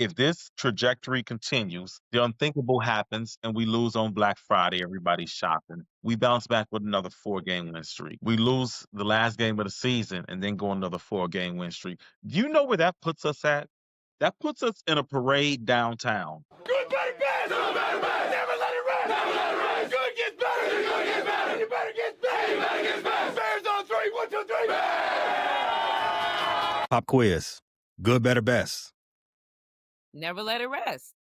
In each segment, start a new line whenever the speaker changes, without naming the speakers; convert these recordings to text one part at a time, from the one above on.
If this trajectory continues, the unthinkable happens and we lose on Black Friday. Everybody's shopping. We bounce back with another 4-game win streak. We lose the last game of the season and then go another 4-game win streak. Do you know where that puts us at? That puts us in a parade downtown.
Good, better, bad. Good, better, bad. Never let it rest. Never let it rest. Good gets better. Good gets better. You better get better. You better get better. Bears on 3. 1, 2, 3. Bears!
Pop quiz. Good, better, best.
Never let it rest.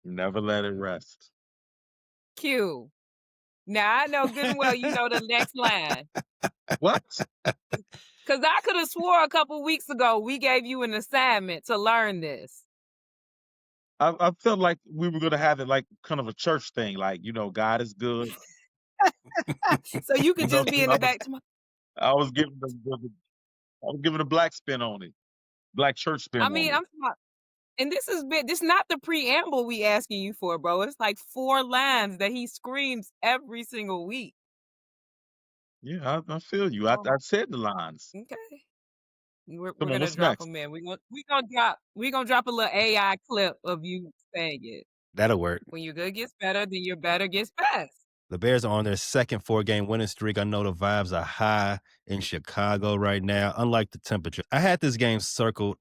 Never let it rest.
Q. Now, I know good and well you know the next line.
What?
Because I could have swore a couple weeks ago we gave you an assignment to learn this.
I felt like we were going to have it like kind of a church thing, like, God is good.
So you could just be in the back.
I was giving a black spin on it, black church spin.
I mean,
on it.
And this is not the preamble we asking you for, bro. It's like 4 lines that he screams every single week.
Yeah, I feel you. I said the lines.
Okay. We're gonna drop them in. We're gonna drop a little AI clip of you saying it.
That'll work.
When your good gets better, then your better gets best.
The Bears are on their second 4-game winning streak. I know the vibes are high in Chicago right now, unlike the temperature. I had this game circled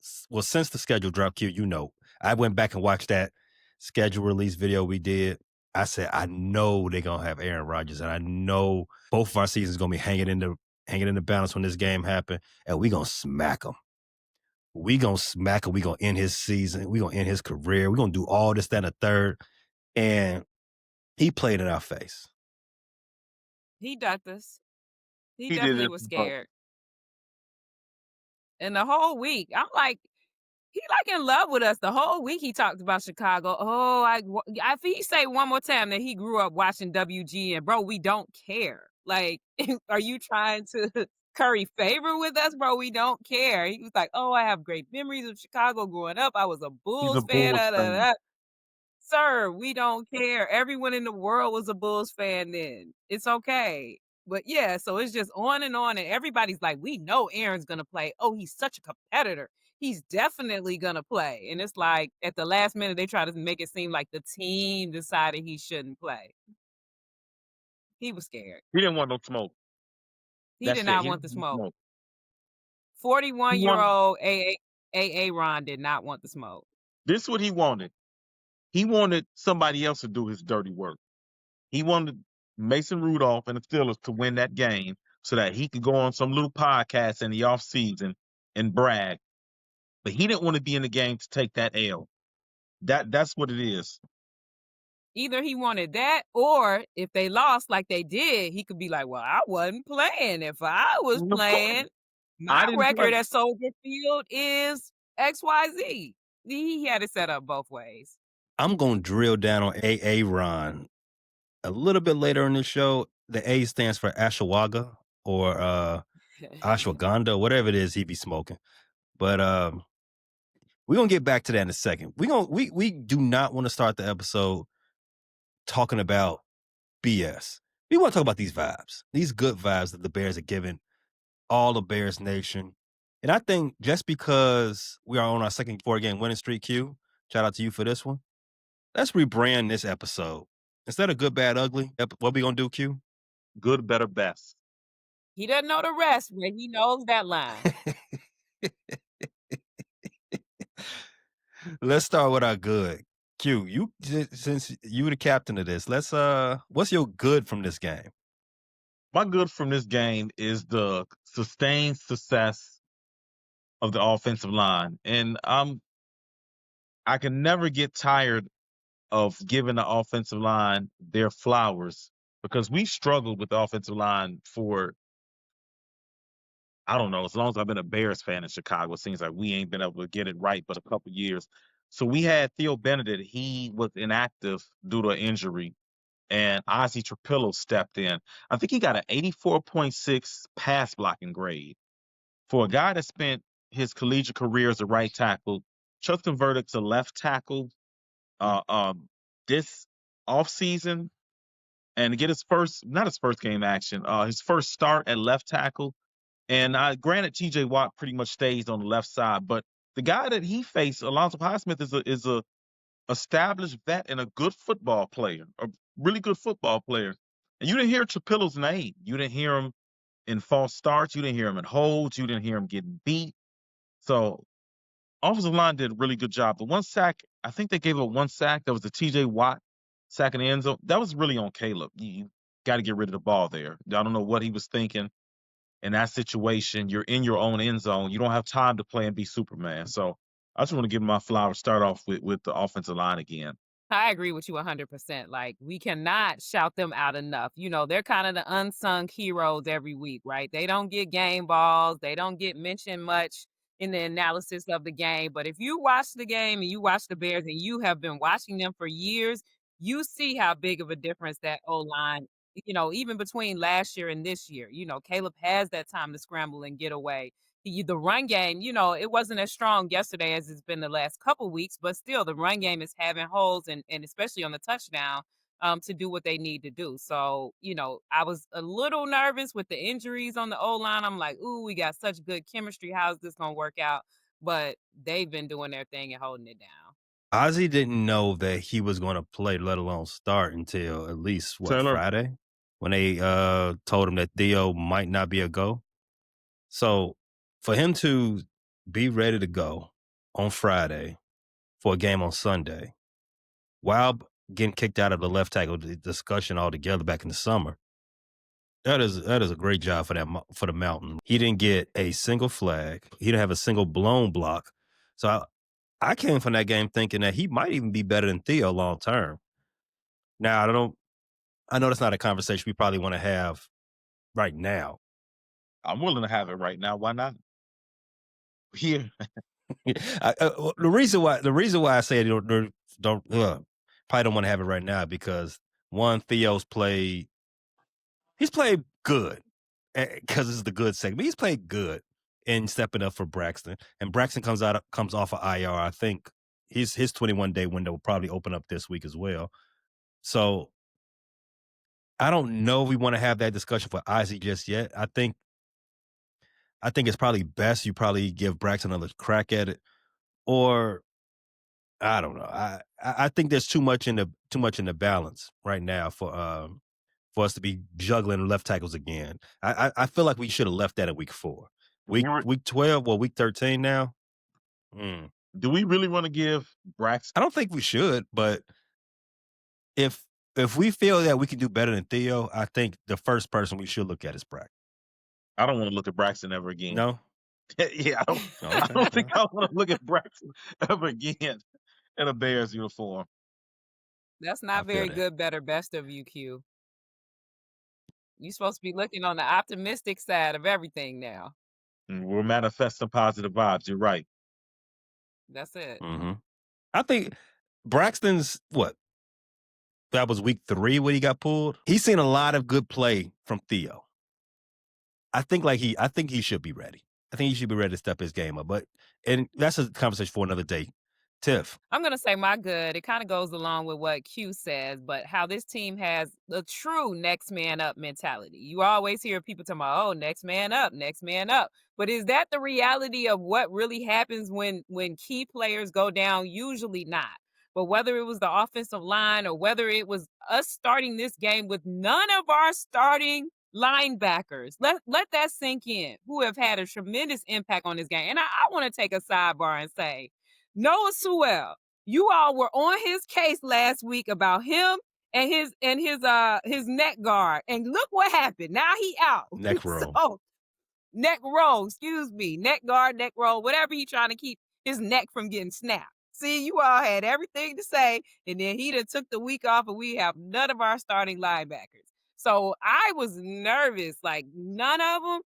since the schedule dropped, Q, I went back and watched that schedule release video we did. I said, I know they're going to have Aaron Rodgers, and I know both of our seasons going to be hanging in the balance when this game happens, and we're going to smack them. We're going to smack him. We're going to end his season. We're going to end his career. We're going to do all this, that, and the third. And he played in our face.
He ducked us. He definitely was scared. And the whole week, I'm like, he in love with us. The whole week he talked about Chicago. Oh, if he say one more time that he grew up watching WG, and bro, we don't care. Like, are you trying to curry favor with us, bro? We don't care. He was like, oh, I have great memories of Chicago growing up. I was a Bulls fan. Sir, we don't care. Everyone in the world was a Bulls fan then. It's okay. But yeah, so it's just on, and everybody's like, we know Aaron's going to play. Oh, he's such a competitor. He's definitely going to play. And it's like at the last minute, they try to make it seem like the team decided he shouldn't play. He was scared.
He didn't want no smoke.
He did not want the smoke. 41-year-old Aaron did not want the smoke.
This is what he wanted. He wanted somebody else to do his dirty work. He wanted Mason Rudolph and the Steelers to win that game so that he could go on some little podcast in the offseason and brag. But he didn't want to be in the game to take that L. That's what it is.
Either he wanted that, or if they lost like they did, he could be like, well, I wasn't playing. If I was playing, my record at Soldier Field is XYZ. He had it set up both ways.
I'm going to drill down on Aaron a little bit later in the show. The A stands for Ashwagandha or Ashwagandha, whatever it is he be smoking. But we're going to get back to that in a second. We do not want to start the episode talking about BS. We want to talk about these vibes, these good vibes that the Bears are giving all the Bears Nation. And I think just because we are on our second 4-game winning streak, Q, shout out to you for this one. Let's rebrand this episode. Instead of good, bad, ugly, what we going to do, Q?
Good, better, best.
He doesn't know the rest, but he knows that line.
Let's start with our good. Q, since you the captain of this, what's your good from this game? My good from this game is the sustained success of the offensive line. And I can never get tired of giving the offensive line their flowers, because we struggled with the offensive line for, I don't know, as long as I've been a Bears fan in Chicago. It seems like we ain't been able to get it right but a couple years. So we had Theo Benedict. He was inactive due to an injury, and Ozzie Trapillo stepped in. I think he got an 84.6 pass blocking grade. For a guy that spent his collegiate career as a right tackle, Justin Verdict's a left tackle this offseason, and to get his first game action, his first start at left tackle. And granted, TJ Watt pretty much stays on the left side, but the guy that he faced, Alonzo Highsmith, is a established vet and a good football player, a really good football player. And you didn't hear Trapillo's name. You didn't hear him in false starts. You didn't hear him in holds. You didn't hear him getting beat. So offensive line did a really good job. The one sack, I think they gave up one sack. That was the T.J. Watt sack in the end zone. That was really on Caleb. You got to get rid of the ball there. I don't know what he was thinking in that situation. You're in your own end zone. You don't have time to play and be Superman. So I just want to give my flowers. Start off with the offensive line again.
I agree with you 100%. Like, we cannot shout them out enough. You know, they're kind of the unsung heroes every week, right? They don't get game balls. They don't get mentioned much in the analysis of the game. But if you watch the game and you watch the Bears and you have been watching them for years, you see how big of a difference that O-line, you know, even between last year and this year. You know, Caleb has that time to scramble and get away. The run game, you know, it wasn't as strong yesterday as it's been the last couple weeks, but still the run game is having holes and especially on the touchdown to do what they need to do. So, you know, I was a little nervous with the injuries on the O-line. I'm like, ooh, we got such good chemistry. How's this going to work out? But they've been doing their thing and holding it down.
Ozzie didn't know that he was going to play, let alone start, until at least, Friday? When they told him that Theo might not be a go. So for him to be ready to go on Friday for a game on Sunday, while getting kicked out of the left tackle discussion altogether back in the summer, that is a great job for the Mountain. He didn't get a single flag. He didn't have a single blown block. So I came from that game thinking that he might even be better than Theo long term. Now I know that's not a conversation we probably want to have right now.
I'm willing to have it right now. Why not? Here.
The reason why I say probably don't want to have it right now because one, he's played good because it's the good segment. He's played good in stepping up for Braxton, and Braxton comes off of IR. I think his 21-day window will probably open up this week as well. So I don't know if we want to have that discussion for Ozzie just yet. I think it's probably best you probably give Braxton another crack at it, or I don't know. I think there's too much in the balance right now for us to be juggling left tackles again. I feel like we should have left that at week 4, week 12, or week 13 now.
Do we really want to give Braxton?
I don't think we should, but if we feel that we can do better than Theo, I think the first person we should look at is Braxton.
I don't want to look at Braxton ever again.
No?
Yeah, I don't think I want to look at Braxton ever again in a Bears uniform.
That's not very good, better, best of you, Q. You're supposed to be looking on the optimistic side of everything now.
We're manifesting positive vibes. You're right.
That's it.
Mm-hmm. I think Braxton's that was week 3 when he got pulled. He's seen a lot of good play from Theo. I think he should be ready. I think he should be ready to step his game up. And that's a conversation for another day. Tiff.
I'm going to say my good. It kind of goes along with what Q says, but how this team has a true next man up mentality. You always hear people talking about, oh, next man up, next man up. But is that the reality of what really happens when key players go down? Usually not. But whether it was the offensive line or whether it was us starting this game with none of our starting linebackers, let that sink in, who have had a tremendous impact on this game. And I want to take a sidebar and say, Noah Sewell, you all were on his case last week about him and his neck guard, and look what happened. Now he out.
Neck roll.
Neck roll, excuse me. Neck guard, neck roll, whatever he trying to keep his neck from getting snapped. See, you all had everything to say, and then he done took the week off, and we have none of our starting linebackers. So I was nervous, like none of them.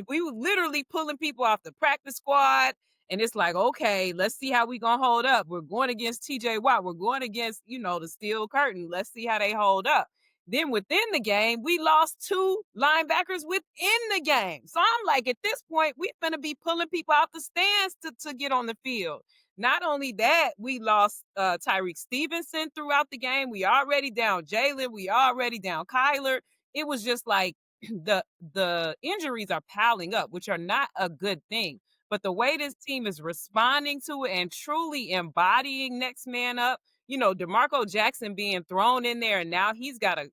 We were literally pulling people off the practice squad. And it's like, okay, let's see how we going to hold up. We're going against T.J. Watt. We're going against, the steel curtain. Let's see how they hold up. Then within the game, we lost 2 linebackers within the game. So I'm like, at this point, we're going to be pulling people out the stands to get on the field. Not only that, we lost Tyreek Stevenson throughout the game. We already down Jalen. We already down Kyler. It was just like the injuries are piling up, which are not a good thing. But the way this team is responding to it and truly embodying next man up, DeMarco Jackson being thrown in there, and now he's got to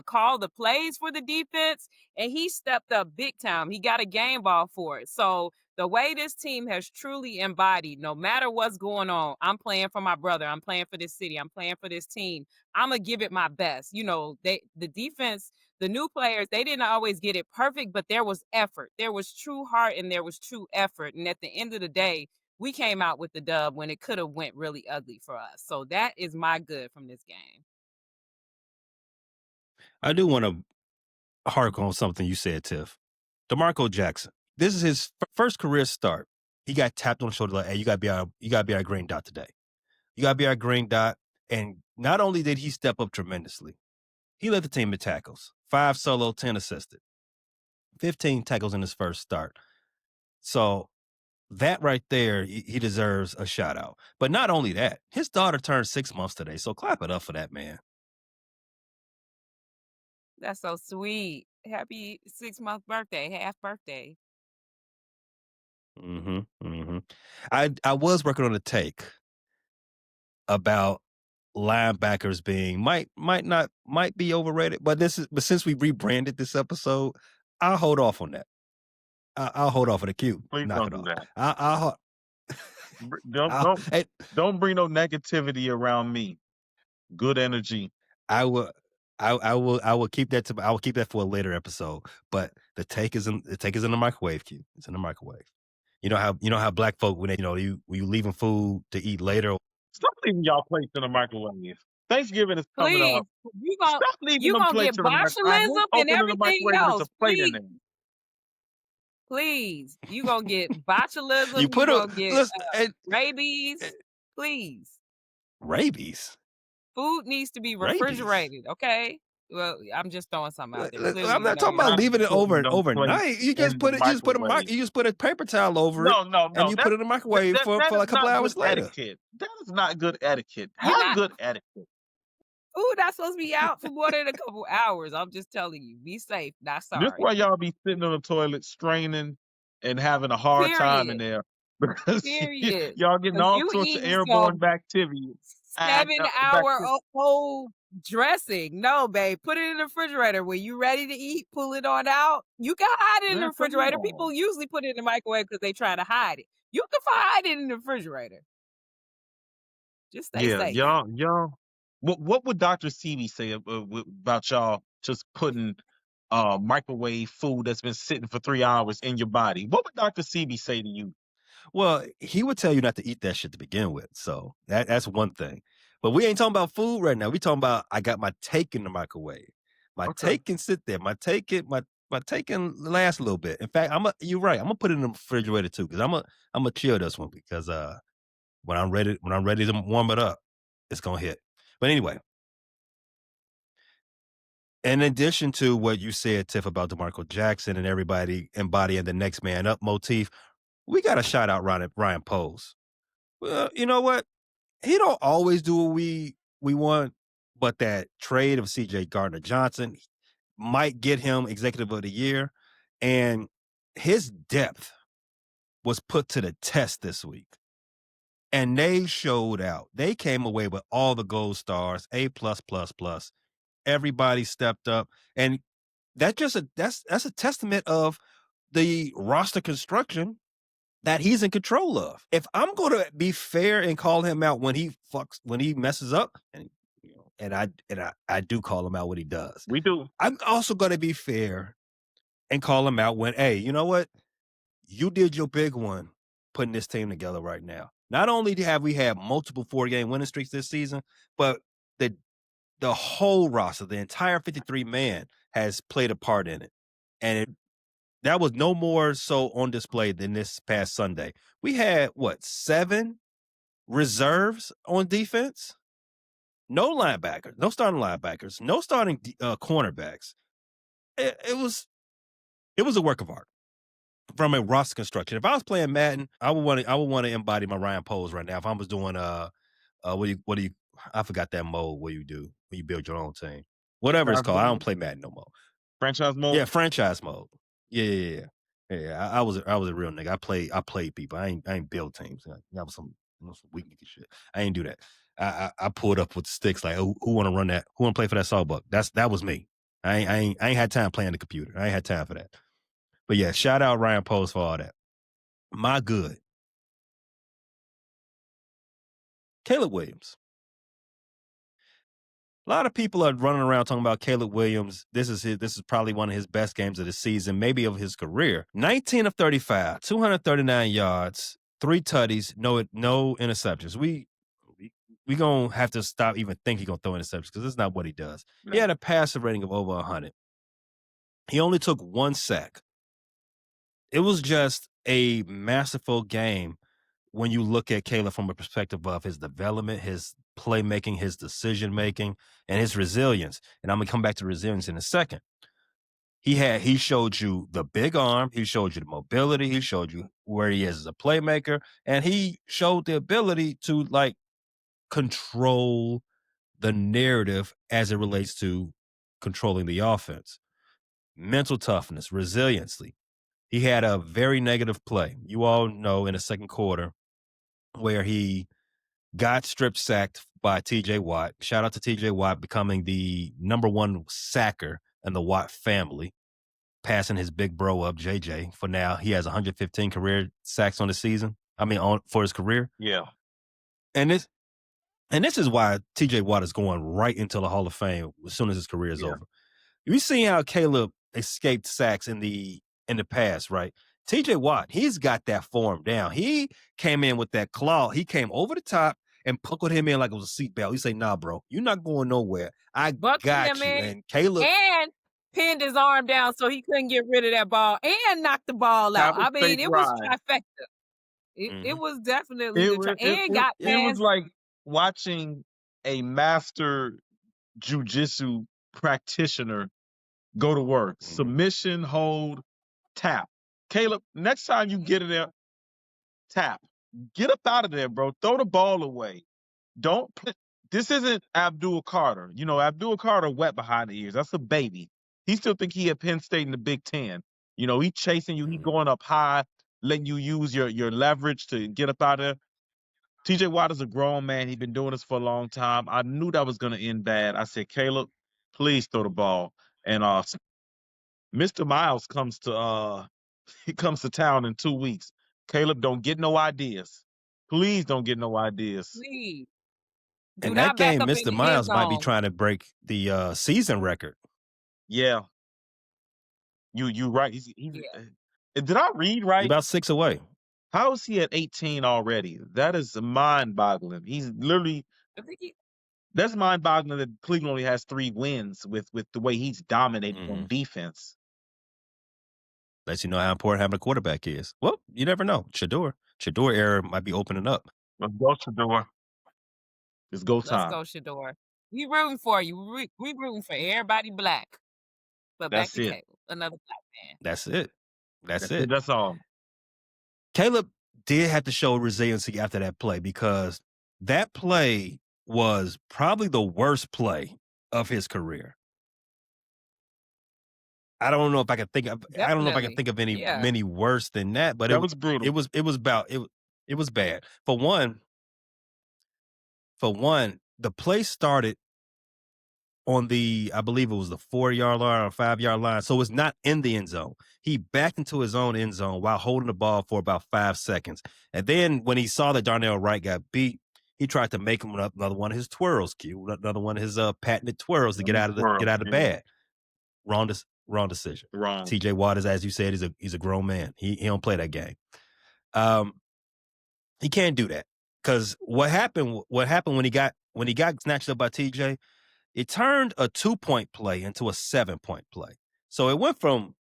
call the plays for the defense, and he stepped up big time. He got a game ball for it. So the way this team has truly embodied, no matter what's going on, I'm playing for my brother. I'm playing for this city. I'm playing for this team. I'm going to give it my best. The defense, the new players, they didn't always get it perfect, but there was effort. There was true heart and there was true effort. And at the end of the day, we came out with the dub when it could have went really ugly for us. So that is my good from this game.
I do want to hark on something you said, Tiff. DeMarco Jackson. This is his first career start. He got tapped on the shoulder like, "Hey, you gotta be our green dot today. You gotta be our green dot." And not only did he step up tremendously, he led the team in tackles. 5 solo, 10 assisted. 15 tackles in his first start. So that right there, he deserves a shout out. But not only that, his daughter turned 6 months today. So clap it up for that man.
That's so sweet. Happy 6-month birthday, half birthday.
I was working on a take about linebackers being might be overrated, but since we rebranded this episode, I'll hold off on that. I'll hold off on the Q.
Please
Knock
don't
it
do
off.
that. Don't bring no negativity around me. Good energy.
I will keep that I will keep that for a later episode. But the take is in the microwave, Q. It's in the microwave. You know how black folk when you leaving food to eat later.
Stop leaving y'all plates in the microwave. Thanksgiving is coming up. Stop leaving
you
them
gonna
plates
get
in the microwave.
botulism and everything else. Please, you gonna get botulism. Rabies. Please.
Rabies.
Food needs to be refrigerated. Okay. Well, I'm just throwing something out there.
I'm not talking about leaving it overnight. You just put a paper towel over it. And you put it in the microwave for like a couple hours later.
Etiquette. That is not good etiquette. Have good etiquette.
Food not supposed to be out for more than a couple hours. I'm just telling you. Be safe. Not sorry.
This is why y'all be sitting on the toilet straining and having a hard time in there. Because y'all getting all sorts of airborne bacteria.
7-hour-old dressing. No, babe. Put it in the refrigerator. When you ready to eat, pull it on out. You can hide it in the refrigerator. People usually put it in the microwave because they try to hide it. You can hide it in the refrigerator. Just stay safe.
Y'all. What would Dr. Sebi say about y'all just putting microwave food that's been sitting for 3 hours in your body? What would Dr. Sebi say to you?
Well, he would tell you not to eat that shit to begin with. So that's one thing. But we ain't talking about food right now. We talking about I got my take in the microwave. My take can sit there. My take can last a little bit. In fact, you're right. I'm gonna put it in the refrigerator too, because I'm gonna chill this one because when I'm ready to warm it up, it's gonna hit. But anyway, in addition to what you said, Tiff, about DeMarco Jackson and everybody embodying the next man up motif, we got to shout out Ryan Poles. Well, you know what? He don't always do what we want, but that trade of C.J. Gardner-Johnson might get him Executive of the Year, and his depth was put to the test this week. And they showed out. They came away with all the gold stars, A+++. Everybody stepped up, and that's a testament of the roster construction that he's in control of. If I'm going to be fair and call him out when he messes up, and I do call him out when he does.
We do.
I'm also going to be fair and call him out when, hey, you know what? You did your big one putting this team together right now. Not only have we had multiple 4-game winning streaks this season, but the whole roster, the entire 53-man has played a part in it. And that was no more so on display than this past Sunday. We had, 7 reserves on defense? No linebackers, no starting linebackers, no starting cornerbacks. It was a work of art from a roster construction. If I was playing Madden, I would want to embody my Ryan Poles right now. If I was doing what do you I forgot that mode where you build your own team. Whatever it's called. I don't play Madden no more.
Franchise mode?
Yeah, franchise mode. Yeah. Yeah, I was a real nigga. I played people. I ain't build teams. That was some weak nigga shit. I ain't do that. I pulled up with sticks like who want to run that? Who want to play for that Sawbuck? That was me. I ain't had time playing the computer. I ain't had time for that. But yeah, shout out Ryan Post for all that. My good. Caleb Williams. A lot of people are running around talking about Caleb Williams. This is probably one of his best games of the season, maybe of his career. 19 of 35, 239 yards, 3 tutties, no interceptions. We gonna have to stop even thinking he's gonna throw interceptions because that's not what he does. He had a passer rating of over 100. He only took 1 sack. It was just a masterful game when you look at Caleb from a perspective of his development, his playmaking, his decision making, and his resilience. And I'm gonna come back to resilience in a second. He showed you the big arm, he showed you the mobility, he showed you where he is as a playmaker, and he showed the ability to like control the narrative as it relates to controlling the offense. Mental toughness, resiliency. He had a very negative play. You all know in the second quarter where he got strip sacked by TJ Watt. Shout out to TJ Watt becoming the #1 sacker in the Watt family, passing his big bro up, JJ. For now, he has 115 career sacks on the season. For his career.
Yeah.
And this is why TJ Watt is going right into the Hall of Fame as soon as his career is over. You see how Caleb escaped sacks in the past, right? TJ Watt, he's got that form down. He came in with that claw. He came over the top and puckled him in like it was a seatbelt. He said, "Nah, bro, you're not going nowhere. I got you." And Caleb
and pinned his arm down so he couldn't get rid of that ball and knocked the ball out. I mean, it was trifecta. It was definitely got past.
It was like watching a master jiu-jitsu practitioner go to work. Submission, hold, tap. Caleb, next time you get in there, tap. Get up out of there, bro. Throw the ball away. This isn't Abdul Carter. You know, Abdul Carter wet behind the ears. That's a baby. He still think he at Penn State in the Big Ten. You know, he chasing you. He going up high, letting you use your leverage to get up out of there. TJ Watt is a grown man. He's been doing this for a long time. I knew that was going to end bad. I said, Caleb, please throw the ball. And Mr. Miles comes to town in 2 weeks. Caleb, don't get no ideas. Please don't get no ideas.
Please.
In that game, Mr. Miles might be trying to break the season record.
Yeah. You right. Did I read right?
He's about 6 away.
How is he at 18 already? That is mind-boggling. He's literally that's mind-boggling that Cleveland only has 3 wins with the way he's dominating on defense.
Lets you know how important having a quarterback is. Well, you never know. Shedeur era might be opening up.
Let's go, Shedeur. It's go time.
Let's go, Shedeur. We rooting for you. We rooting for everybody black. But
that's
back to
it.
Caleb, another black man.
That's it. That's it.
That's all.
Caleb did have to show resiliency after that play because that play was probably the worst play of his career. I don't know if I can think of.
Definitely.
I don't know if I can think of many worse than that. But
that was brutal.
It was bad. For one, the play started on I believe it was the 4-yard line or 5-yard line. So it's not in the end zone. He backed into his own end zone while holding the ball for about 5 seconds. And then when he saw that Darnell Wright got beat, he tried to make him another one of his twirls, another one of his patented twirls to get out of the bag. Wrong decision.
Wrong.
TJ Watt is, as you said, he's a grown man. He don't play that game. He can't do that. Because what happened when he got snatched up by TJ, it turned a 2-point play into a 7-point play. So it went from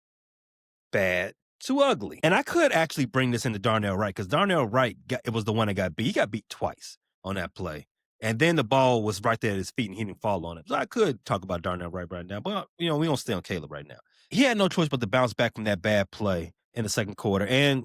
bad to ugly. And I could actually bring this into Darnell Wright because Darnell Wright it was the one that got beat. He got beat twice on that play. And then the ball was right there at his feet and he didn't fall on it. So I could talk about Darnell Wright right now, but we don't stay on Caleb right now. He had no choice but to bounce back from that bad play in the second quarter. And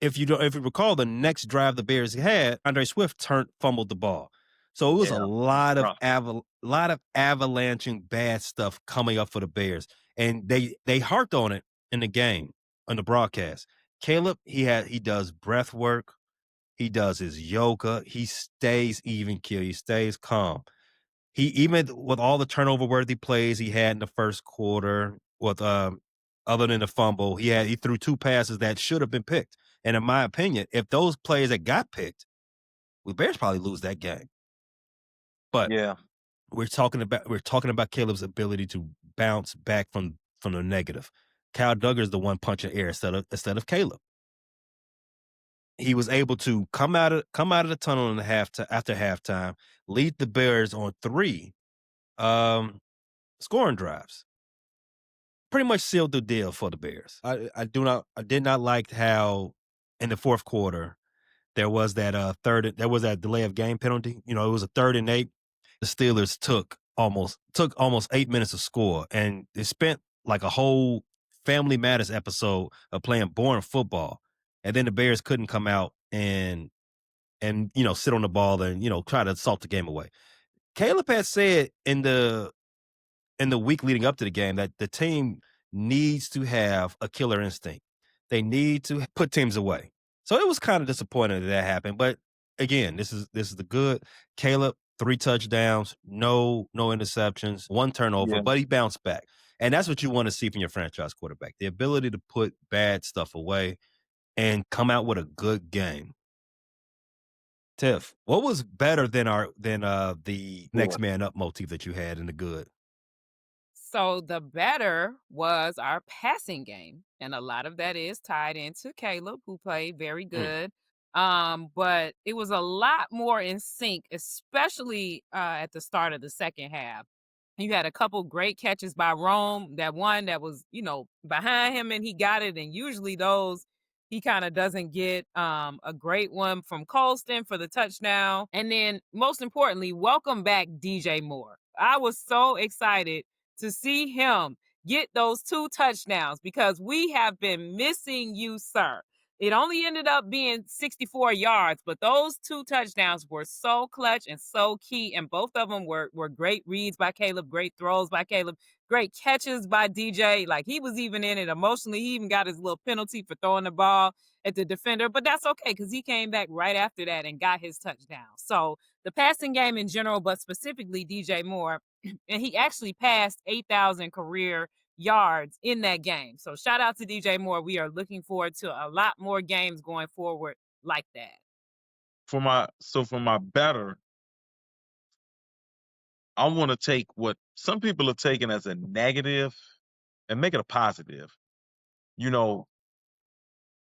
if you recall, the next drive the Bears had, Andre Swift fumbled the ball. So it was a lot of avalanching bad stuff coming up for the Bears. And they harped on it in the game. on the broadcast. Caleb, he does breath work. He does his yoga. He stays even keel. He stays calm. He even with all the turnover worthy plays he had in the first quarter, with other than the fumble, he threw 2 passes that should have been picked. And in my opinion, if those plays that got picked, the Bears probably lose that game. But
Yeah.
we're talking about Caleb's ability to bounce back from the negative. Kyle Duggar is the one punching air instead of Caleb. He was able to come out of the tunnel after halftime, lead the Bears on 3 scoring drives. Pretty much sealed the deal for the Bears. I did not like how in the fourth quarter there was that delay of game penalty. It was a 3rd and 8. The Steelers took almost 8 minutes to score, and they spent like a whole Family Matters episode of playing boring football, and then the Bears couldn't come out and sit on the ball and try to salt the game away. Caleb had said in the week leading up to the game that the team needs to have a killer instinct. They need to put teams away. So it was kind of disappointing that happened. But again, this is the good. Caleb, 3 touchdowns, no interceptions, 1 turnover, but he bounced back. And that's what you want to see from your franchise quarterback, the ability to put bad stuff away and come out with a good game. Tiff, what was better than the next man up motif that you had in the good?
So the better was our passing game, and a lot of that is tied into Caleb, who played very good. But it was a lot more in sync, especially at the start of the second half. You had a couple great catches by Rome. That one that was, behind him and he got it. And usually those he kind of doesn't get. A great one from Colston for the touchdown. And then most importantly, welcome back DJ Moore. I was so excited to see him get those 2 touchdowns because we have been missing you, sir. It only ended up being 64 yards, but those 2 touchdowns were so clutch and so key, and both of them were great reads by Caleb, great throws by Caleb, great catches by DJ. Like, he was even in it emotionally. He even got his little penalty for throwing the ball at the defender, but that's okay because he came back right after that and got his touchdown. So the passing game in general, but specifically DJ Moore, and he actually passed 8,000 career yards in that game. So shout out to DJ Moore. We are looking forward to a lot more games going forward like that.
For my better, I want to take what some people are taking as a negative and make it a positive.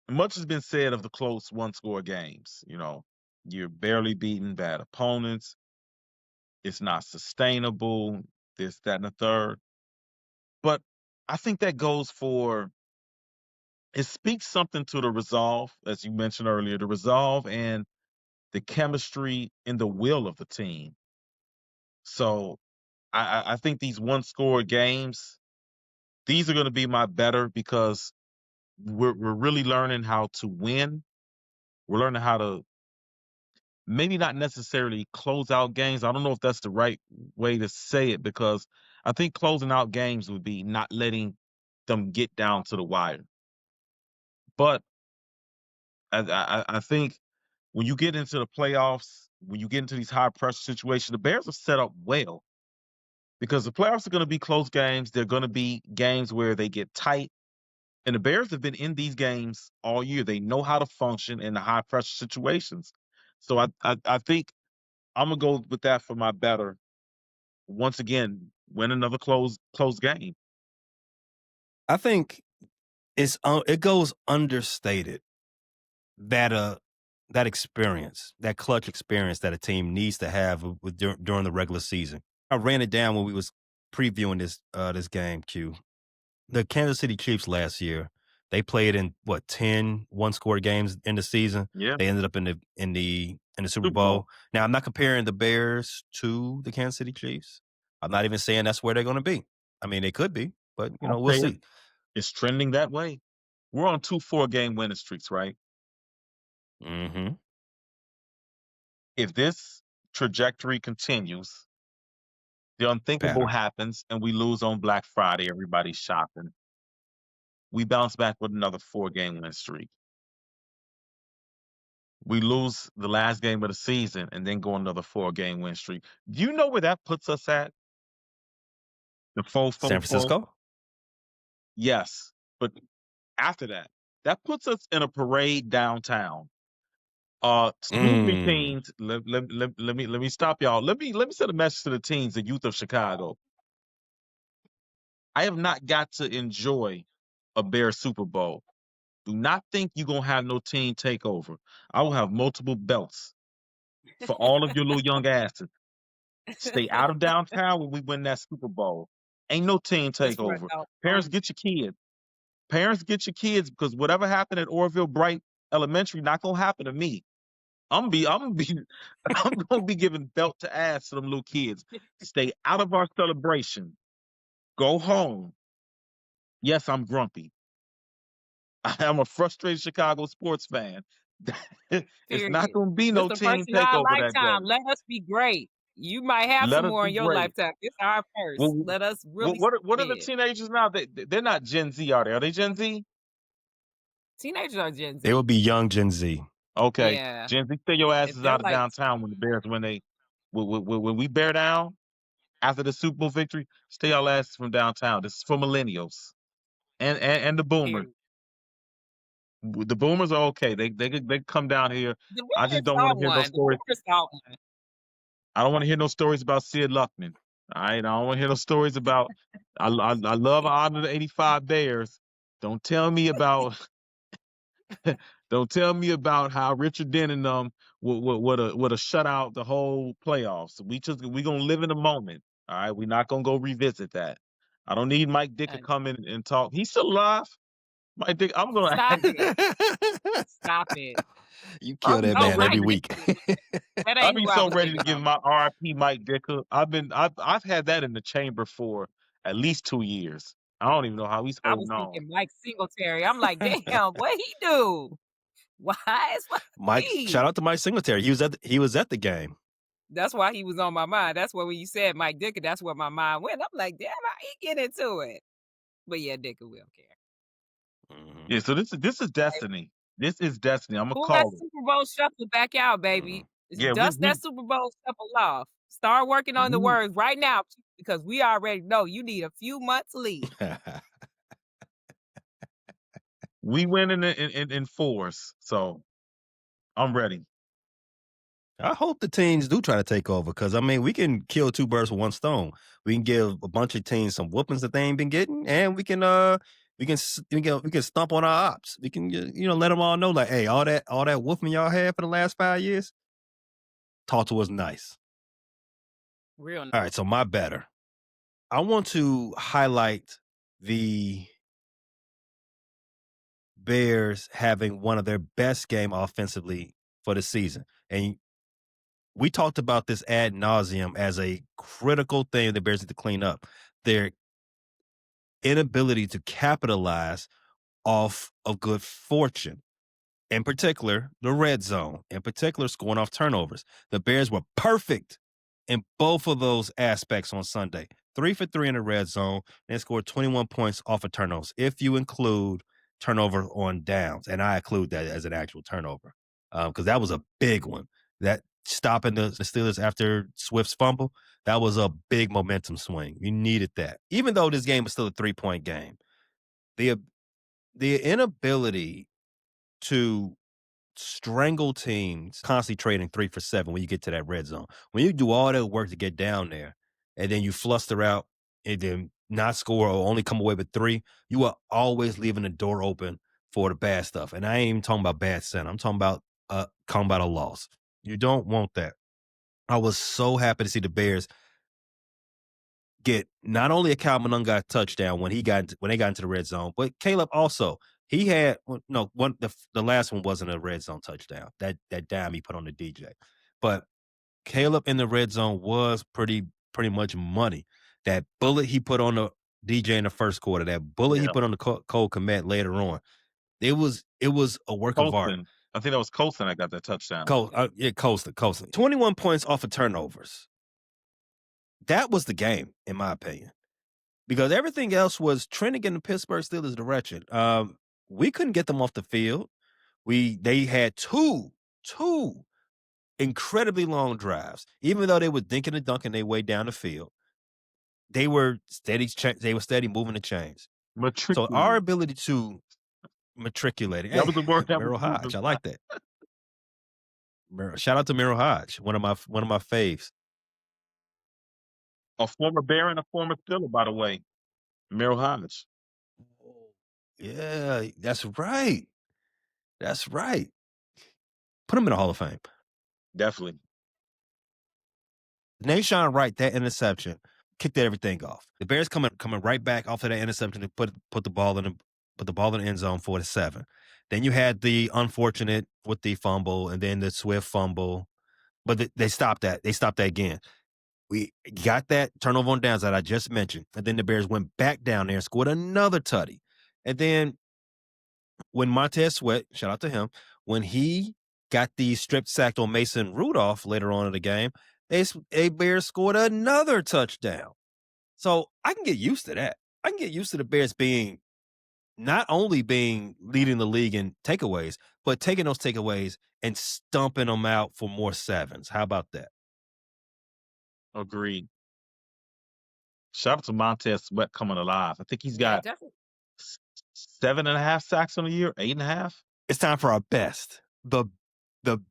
Much has been said of the close 1-score games. You're barely beating bad opponents. It's not sustainable, this, that, and the third. But I think that goes for, it speaks something to the resolve, as you mentioned earlier, the resolve and the chemistry and the will of the team. So I think these 1-score games, these are going to be my better because we're really learning how to win. We're learning how to maybe not necessarily close out games. I don't know if that's the right way to say it because I think closing out games would be not letting them get down to the wire. But I think when you get into the playoffs, when you get into these high pressure situations, the Bears are set up well because the playoffs are going to be close games. They're going to be games where they get tight. And the Bears have been in these games all year. They know how to function in the high pressure situations. So I think I'm going to go with that for my better. Once again, win another close game.
I think it goes understated that experience, that clutch experience that a team needs to have during the regular season. I ran it down when we was previewing this game, Q. The Kansas City Chiefs last year, they played in 10 1-score games in the season.
Yeah.
They ended up in the Super Bowl. Now, I'm not comparing the Bears to the Kansas City Chiefs. I'm not even saying that's where they're going to be. I mean, they could be, but we'll see.
It's trending that way. We're on 2 4-game winning streaks, right?
Mm-hmm.
If this trajectory continues, the unthinkable happens and we lose on Black Friday. Everybody's shopping. we bounce back with another 4-game win streak. We lose the last game of the season and then go another 4-game win streak. Do you know where that puts us at? The 4-4-4?
San Francisco?
Yes. But after that puts us in a parade downtown. Excuse me, teens. Let me stop y'all. Let me send a message to the teens, the youth of Chicago. I have not got to enjoy a Bears Super Bowl. Do not think you're gonna have no team takeover. I will have multiple belts for all of your little young asses. Stay out of downtown when we win that Super Bowl. Ain't no team
Just run
takeover.
out.
Parents, get your kids. Parents, get your kids, because whatever happened at Orville Bright Elementary not gonna happen to me. I'm gonna be giving belt to ass to them little kids. Stay out of our celebration. Go home. Yes, I'm grumpy. I am a frustrated Chicago sports fan. It's not
Period.
gonna be
This
no
the
team
first in our
takeover that
lifetime.
day.
Let us be great. You might have
Let
some
us
more
be
in your
great.
lifetime. It's our first.
Well,
Let us really
what are the
yeah.
teenagers now? They're not Gen Z, are they? Are they Gen Z?
Teenagers are Gen
They will
Z.
be young Gen Z.
Okay,
Yeah.
Gen Z, stay your asses
They're
out of
like
downtown when the Bears when we bear down after the Super Bowl victory. Stay your asses from downtown. This is for millennials and the boomers.
period.
The boomers are okay. They can come down here.
The
I just
boomers
don't
saw
want to hear no
one. The
stories.
boomers saw one.
I don't want to hear no stories about Sid Luckman. All right, I don't want to hear no stories about. I love and honor the '85 Bears. Don't tell me about. Don't tell me about how Richard Denning would have shut out the whole playoffs. We gonna live in the moment. All right, we're not gonna go revisit that. I don't need Mike Dick to come in and talk. He's still alive. Mike Dick, I'm gonna.
Stop it. Stop it.
You kill that
Oh,
man every
Mike
week.
That
I'd
ain't
be
who I
so
was
ready to
thinking
give
of.
my RIP Mike Dicker. I've had that in the chamber for at least 2 years. I don't even know how he's
I was
holding on.
thinking Mike Singletary. I'm like, damn, what he do? Why is
Mike, shout out to Mike Singletary. He was at the game.
That's why he was on my mind. That's why when you said Mike Dicker, that's where my mind went. I'm like, damn, how he get into it? But yeah, Dicker will care.
Yeah, so this is destiny. This is destiny. I'm gonna
Pull that
call it.
Super Bowl shuffle back out, baby.
Yeah,
Dust that Super Bowl shuffle off. Start working on the
we
words right now because we already know you need a few months leave.
we win in fours, so I'm ready.
I hope the teams do try to take over because I mean we can kill two birds with one stone. We can give a bunch of teams some whoopings that they ain't been getting, and we can stomp on our ops. We can let them all know like, hey, all that whooping y'all had for the last 5 years, talk to us nice.
Real nice.
All right, so my better. I want to highlight the Bears having one of their best game offensively for the season, and we talked about this ad nauseum as a critical thing the Bears need to clean up. Their inability to capitalize off of good fortune. In particular, the red zone. In particular, scoring off turnovers. The Bears were perfect in both of those aspects on Sunday. 3 for 3 in the red zone. They scored 21 points off of turnovers, if you include turnover on downs. And I include that as an actual turnover because that was a big one. That stopping the Steelers after Swift's fumble, that was a big momentum swing. You needed that. Even though this game was still a 3-point game. The inability to strangle teams, constantly trading 3 for 7 when you get to that red zone. When you do all that work to get down there and then you fluster out and then not score or only come away with 3, you are always leaving the door open for the bad stuff. And I ain't even talking about bad center. I'm talking about a loss. You don't want that. I was so happy to see the Bears get not only a Kyle Monangai touchdown when they got into the red zone, but Caleb also. He had the last one wasn't a red zone touchdown. That dime he put on the DJ, but Caleb in the red zone was pretty much money. That bullet he put on the DJ in the first quarter, that bullet he put on the Cole Kmet later on, it was a work of art.
I think that was Colson that got that touchdown.
Colson. 21 points off of turnovers. That was the game, in my opinion. because everything else was trending in the Pittsburgh Steelers direction. We couldn't get them off the field. They had two incredibly long drives, even though they were dinking and dunking their way down the field. They were steady. They were steady moving the chains. So our ability to matriculate.
That was the word.
Merrill Hodge. I like that. Shout out to Merrill Hodge, one of my faves.
A former Bear and a former Steeler, by the way. Merrill Hodge.
Yeah, that's right. That's right. Put him in the Hall of Fame.
Definitely.
Nahshon Wright, that interception kicked everything off. The Bears coming right back off of that interception to put the ball in the end zone for the 7. Then you had the unfortunate with the fumble, and then the Swift fumble, but they stopped that. They stopped that again. We got that turnover on downs that I just mentioned, and then the Bears went back down there and scored another tutty. And then when Montez Sweat, shout out to him, when he got the strip sacked on Mason Rudolph later on in the game, Bears scored another touchdown. So I can get used to that. I can get used to the Bears not only leading the league in takeaways, but taking those takeaways and stumping them out for more 7s. How about that?
Agreed. Shout out to Montez Sweat coming alive. I think he's got 7.5 sacks on the year, 8.5.
It's time for our best. The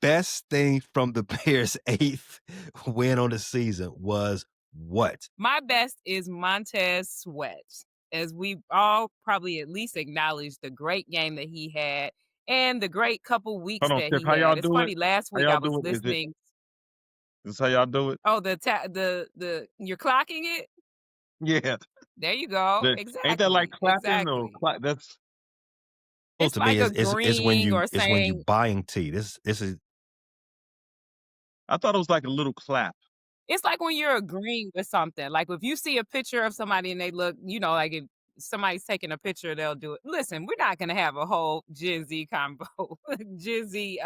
best thing from the Bears' 8th win on the season was what?
My best is Montez Sweat, as we all probably at least acknowledge the great game that he had and the great couple weeks that he had. It's funny, last week I was listening.
Is this how y'all do it?
Oh, the you're clocking it?
Yeah.
There you go. Exactly.
Ain't that like clapping or that's
it's
to
like
me is when you buying tea. This is
I thought it was like a little clap.
It's like when you're agreeing with something. Like if you see a picture of somebody and they look, like if somebody's taking a picture, they'll do it. Listen, we're not gonna have a whole Gen Z combo, Gen Z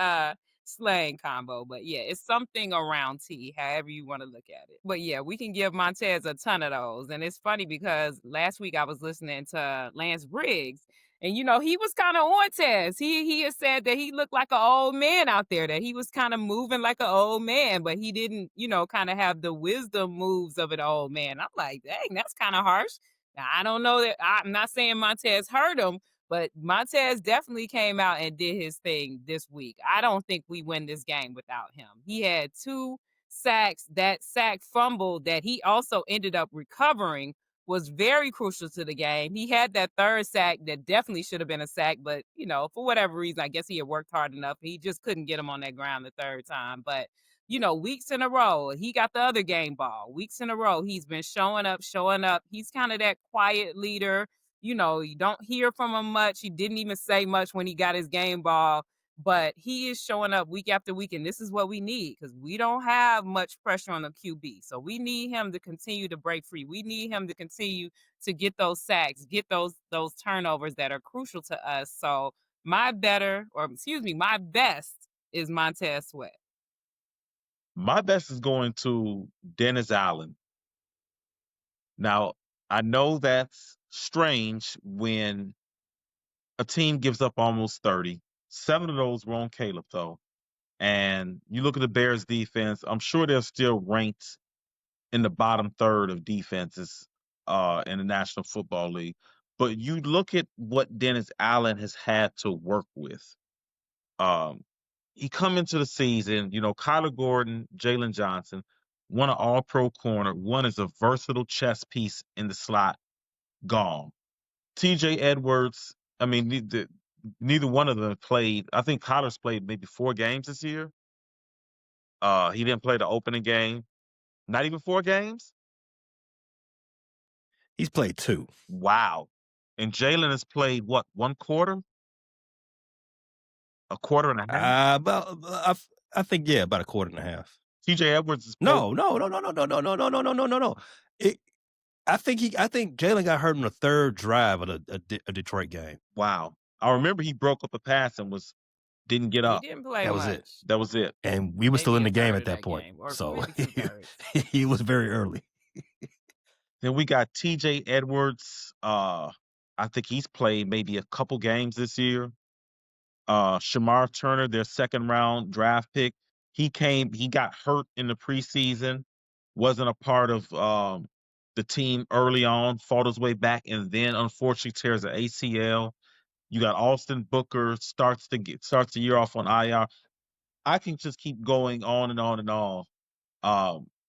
slang combo, but yeah, it's something around tea, however you want to look at it. But yeah, we can give Montez a ton of those. And it's funny because last week I was listening to Lance Briggs, and he was kind of on Tez. He has said that he looked like an old man out there, that he was kind of moving like an old man, but he didn't, kind of have the wisdom moves of an old man. I'm like, dang, that's kind of harsh. Now, I don't know that I'm not saying Montez hurt him, but Montez definitely came out and did his thing this week. I don't think we win this game without him. He had 2 sacks. That sack fumble that he also ended up recovering was very crucial to the game. He had that 3rd sack that definitely should have been a sack, but, for whatever reason, I guess he had worked hard enough. He just couldn't get him on that ground the 3rd time. But, weeks in a row, he got the other game ball. Weeks in a row, he's been showing up. He's kind of that quiet leader. You don't hear from him much. He didn't even say much when he got his game ball. But he is showing up week after week, and this is what we need because we don't have much pressure on the QB. So we need him to continue to break free. We need him to continue to get those sacks, get those turnovers that are crucial to us. So my best is Montez Sweat.
My best is going to Dennis Allen. Now, I know that's strange when a team gives up almost 30. 7 of those were on Caleb, though. And you look at the Bears defense, I'm sure they're still ranked in the bottom third of defenses in the National Football League. But you look at what Dennis Allen has had to work with. He come into the season, Kyler Gordon, Jalen Johnson, one an all-pro corner, one is a versatile chess piece in the slot, gone. TJ Edwards, I mean, neither one of them played. I think Kyler's played maybe 4 games this year. He didn't play the opening game. Not even 4 games?
He's played 2.
Wow. And Jalen has played, what, 1 quarter? A quarter and a half?
I think, yeah, about a quarter and a half.
TJ Edwards is
No. I think Jalen got hurt on the 3rd drive of a Detroit game.
Wow. I remember he broke up a pass and didn't get up.
He didn't play
that
much.
That was it.
And we were still in the game at that point. So he was very early.
Then we got TJ Edwards. I think he's played maybe a couple games this year. Shamar Turner, their second round draft pick. He got hurt in the preseason, wasn't a part of the team early on, fought his way back, and then unfortunately tears an ACL. You got Austin Booker starts the year off on IR. I can just keep going on and on and on.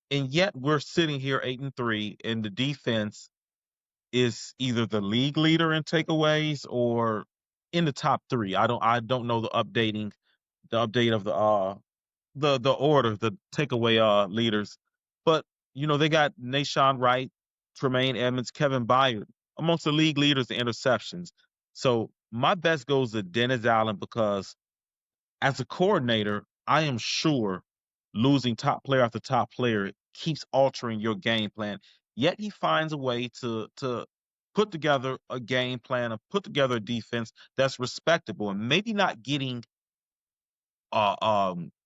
And yet we're sitting here 8-3, and the defense is either the league leader in takeaways or in the top 3. I don't know the update of the order, the takeaway leaders. But they got Nashawn Wright, Tremaine Edmonds, Kevin Byard amongst the league leaders in interceptions. So my best goes to Dennis Allen because as a coordinator, I am sure losing top player after top player keeps altering your game plan. Yet he finds a way to put together a game plan and put together a defense that's respectable and maybe not getting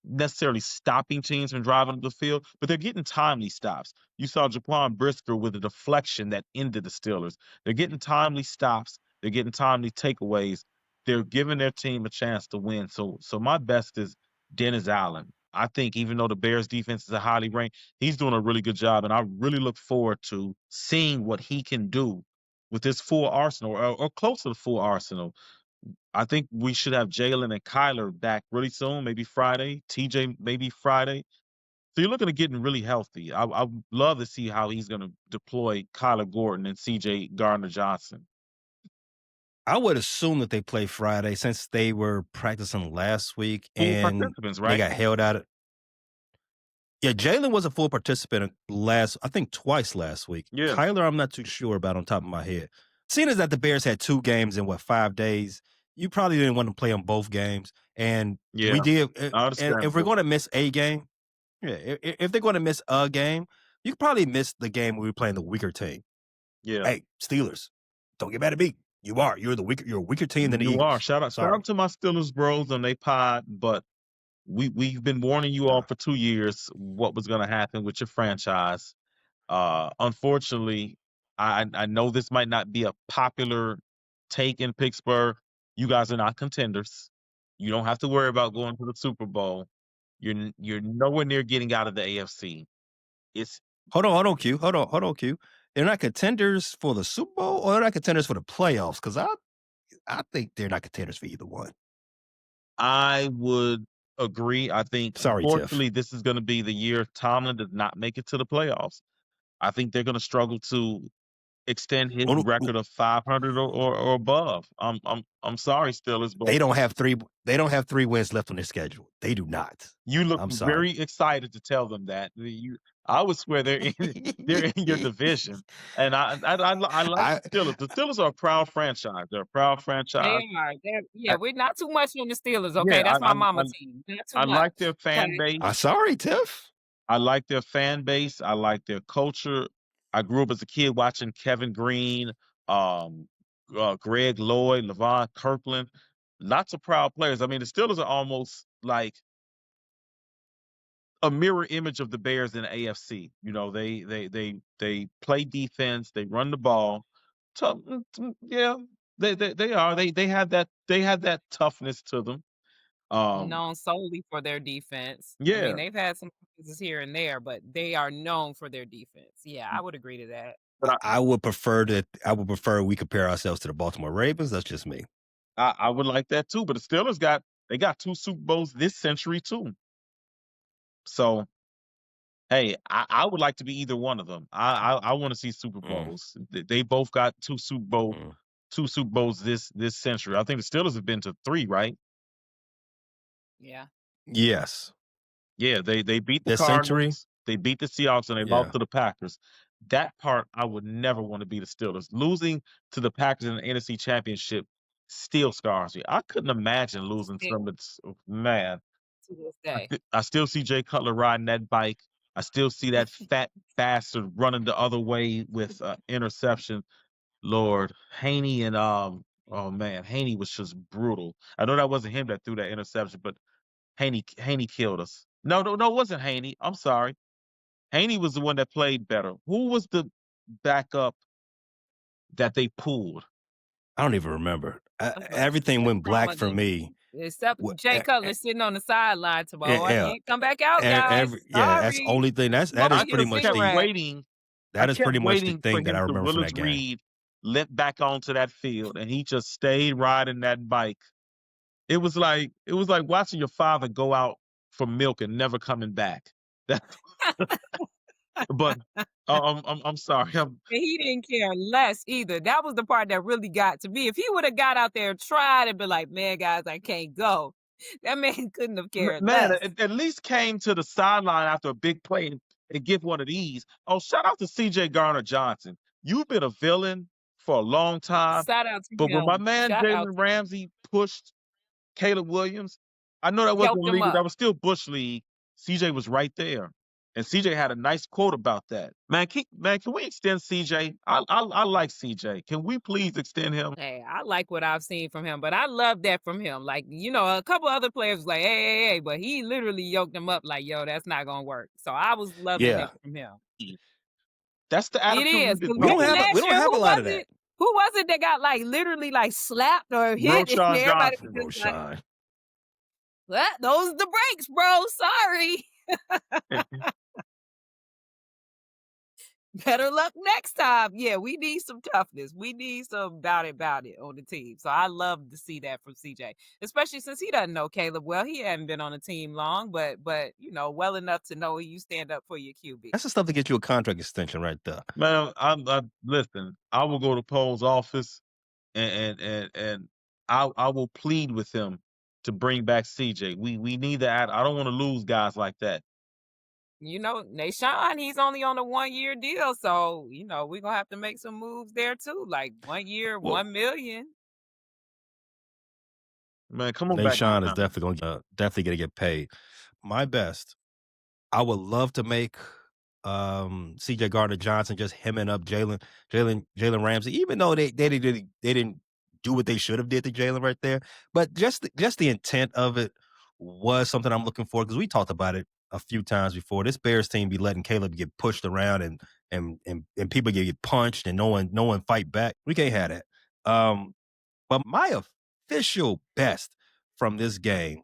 necessarily stopping teams from driving up the field, but they're getting timely stops. You saw Jaquan Brisker with a deflection that ended the Steelers. They're getting timely stops. They're getting timely takeaways. They're giving their team a chance to win. So my best is Dennis Allen. I think even though the Bears defense is a highly ranked, he's doing a really good job, and I really look forward to seeing what he can do with this full arsenal or close to the full arsenal. I think we should have Jalen and Kyler back really soon, maybe Friday. TJ maybe Friday. So you're looking at getting really healthy. I would love to see how he's going to deploy Kyler Gordon and CJ Gardner-Johnson.
I would assume that they play Friday since they were practicing last week and
participants, right?
they got held out. Yeah, Jalen was a full participant I think twice last week.
Yeah.
Kyler, I'm not too sure about on top of my head. Seeing as that the Bears had 2 games in 5 days, you probably didn't want to play on both games. And
Yeah,
we did.
I
And if we're
understand.
going to miss a game, if they're going to miss a game, you could probably miss the game when we were playing the weaker team.
Yeah.
Hey, Steelers, don't get mad at me. You're a weaker team than the
You
Eagles.
are. Shout out to my Steelers bros on they pod, but we've been warning you all for 2 years what was going to happen with your franchise. Unfortunately, I know this might not be a popular take in Pittsburgh. You guys are not contenders. You don't have to worry about going to the Super Bowl. You're nowhere near getting out of the AFC.
Hold on, Q. Hold on, Q. They're not contenders for the Super Bowl, or they're not contenders for the playoffs? Because I think they're not contenders for either one.
I would agree. I think,
Sorry,
unfortunately, this is going to be the year Tomlin does not make it to the playoffs. I think they're going to struggle to extend his record of 500 or above. I'm sorry, Steelers, but
they don't have 3. They don't have 3 wins left on their schedule. They do not.
You look very excited to tell them that. I would swear they're in your division, and I like the Steelers. The Steelers are a proud franchise. They're a proud franchise.
They are. We're not too much on the Steelers. Okay, yeah, that's my mama team. Not too much.
Like their fan base.
I'm sorry, Tiff.
I like their fan base. I like their culture. I grew up as a kid watching Kevin Green, Greg Lloyd, Levon Kirkland. Lots of proud players. I mean, the Steelers are almost like a mirror image of the Bears in the AFC. They play defense. They run the ball. Tough, yeah. They are. They have that toughness to them.
Known solely for their defense.
Yeah.
I mean, they've had some pieces here and there, but they are known for their defense. Yeah, I would agree to that.
But I would prefer we compare ourselves to the Baltimore Ravens. That's just me.
I would like that too. But the Steelers got 2 Super Bowls this century too. So, hey, I would like to be either one of them. I want to see Super Bowls. They both got 2 Super Bowls this century. I think the Steelers have been to 3, right?
Yeah.
Yes.
Yeah, they beat the Cardinals, century. They beat the Seahawks, and they lost to the Packers. That part I would never want to be the Steelers. Losing to the Packers in the NFC Championship still scars me. I couldn't imagine losing to them. Man.
To this day.
I still see Jay Cutler riding that bike. I still see that fat bastard running the other way with interception. Lord, Haney and oh man, Haney was just brutal. I know that wasn't him that threw that interception, but Haney killed us. No, it wasn't Haney. I'm sorry. Haney was the one that played better. Who was the backup that they pulled?
I don't even remember. Everything
Except
went black for
Ramadan.
me.
Except
Wh-
Jay
e-
Cutler sitting on the sideline tomorrow. I
Yeah,
can't come back out, guys.
that's the
Sorry.
only thing. That
Smoking
is
I
your
pretty
just
much
kept
the
cigarette.
waiting.
that
I
is
kept
pretty much the
waiting for
thing that
him
I
to
remember from
Willis
that game.
Reed limp back onto that field, and he just stayed riding that bike. It was like watching your father go out for milk and never coming back. That's but I'm sorry.
And he didn't care less either. That was the part that really got to me. If he would have got out there and tried and been like, man, guys, I can't go, that man couldn't have cared
Man,
less.
at least came to the sideline after a big play and give one of these. Oh, shout out to C.J. Garner-Johnson. You've been a villain for a long time,
Shout out to
but when my
him.
man
Shout out
Jalen
to him.
Wasn't pushed Caleb Williams, I know that wasn't
Helped him
league, that
up.
was still Bush League. CJ was right there. And CJ had a nice quote about that. Man, can we extend CJ? I like CJ. Can we please extend him?
Hey, I like what I've seen from him, but I love that from him. Like, you know, a couple other players was like, hey, but he literally yoked him up like, yo, that's not gonna work. So I was loving
Yeah.
it from him.
That's the
It
attitude
is.
we
'Cause
We don't
remember
have
last
we don't
year,
have a
who
lot of
was
that.
it? Who was it that got like literally like slapped or hit? And
Roshan
everybody
Johnson.
was just like,
Roshan.
well, those are the breaks, bro. Sorry. Better luck next time. Yeah, we need some toughness. We need some bout it on the team. So I love to see that from CJ, especially since he doesn't know Caleb well. He hadn't been on the team long, but you know, well enough to know you stand up for your QB.
That's the stuff to get you a contract extension right there.
Man, I listen, I will go to Poe's office and I will plead with him to bring back CJ. We need that. I don't want to lose guys like that.
You know, Nashawn, he's only on a 1-year deal, so you know we're gonna have to make some moves there too. Like 1 year,
Well,
$1 million.
Man, come on back.
Nashawn is definitely gonna get paid. My best. I would love to make CJ Gardner-Johnson just hemming up Jalen Ramsey, even though they didn't do what they should have did to Jalen right there. But just the intent of it was something I'm looking for, because we talked about it a few times before. This Bears team be letting Caleb get pushed around and people get punched and no one fight back. We can't have that. But my official best from this game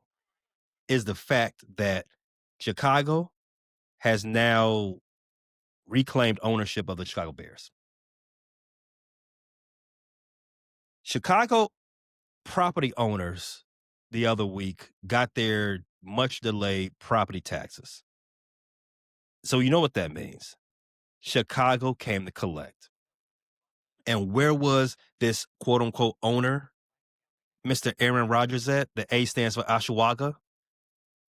is the fact that Chicago has now reclaimed ownership of the Chicago Bears. Chicago property owners the other week got their much delayed property taxes. So you know what that means. Chicago came to collect. And where was this quote unquote owner, Mr. Aaron Rodgers, at? The A stands for Ashwaga.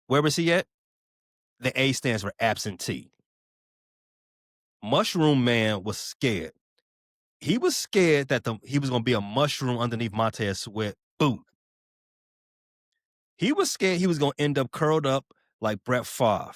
Where was he at? The A stands for absentee. Mushroom Man was scared. He was scared that he was going to be a mushroom underneath Montez Sweat boot. He was scared he was going to end up curled up like Brett Favre.